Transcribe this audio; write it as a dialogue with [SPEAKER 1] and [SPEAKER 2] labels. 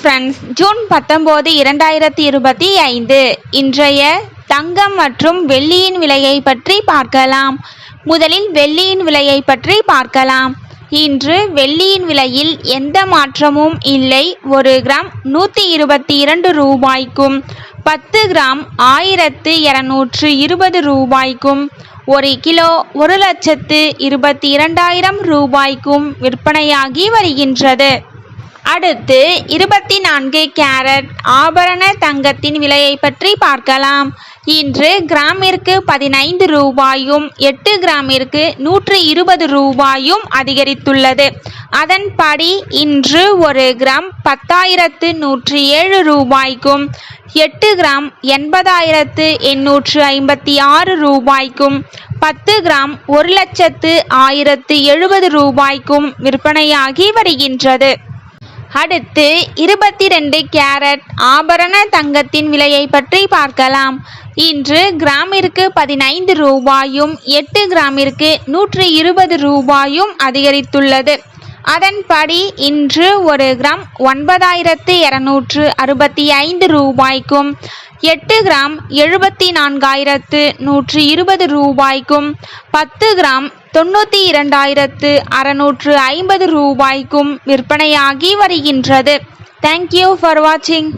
[SPEAKER 1] Friends, June 19, 2025 இன்றைய தங்கம் மற்றும் வெள்ளியின் விலையை பற்றி பார்க்கலாம். முதலில் வெள்ளியின் விலையை பற்றி பார்க்கலாம். இன்று வெள்ளியின் விலையில் எந்த மாற்றமும் இல்லை. 1 கிராம் 122 ரூபாய்க்கும் 10 கிராம் 1220 ரூபாய்க்கும் 1 கிலோ 1,22,000 ரூபாய்க்கும் விற்பனையாகி வருகின்றது. அடுத்து 24 கேரட் ஆபரண தங்கத்தின் விலையை பற்றி பார்க்கலாம். இன்று கிராமிற்கு 15 ரூபாயும் 8 கிராமிற்கு 120 ரூபாயும் அதிகரித்துள்ளது. அதன்படி இன்று 1 கிராம் 10,107 ரூபாய்க்கும் 8 கிராம் 80,856 ரூபாய்க்கும் 10 கிராம் 1,01,070 ரூபாய்க்கும் விற்பனையாகி வருகின்றது. அடுத்து 22 கேரட் ஆபரண தங்கத்தின் விலையை பற்றி பார்க்கலாம். இன்று கிராமிற்கு 15 ரூபாயும் 8 கிராமிற்கு 120 ரூபாயும் அதிகரித்துள்ளது. அதன்படி இன்று 1 கிராம் 9,265 ரூபாய்க்கும் 8 கிராம் 74,120 ரூபாய்க்கும் 10 கிராம் 92,650 ரூபாய்க்கும் விற்பனையாகி வருகின்றது. தேங்க்யூ ஃபார் வாட்சிங்.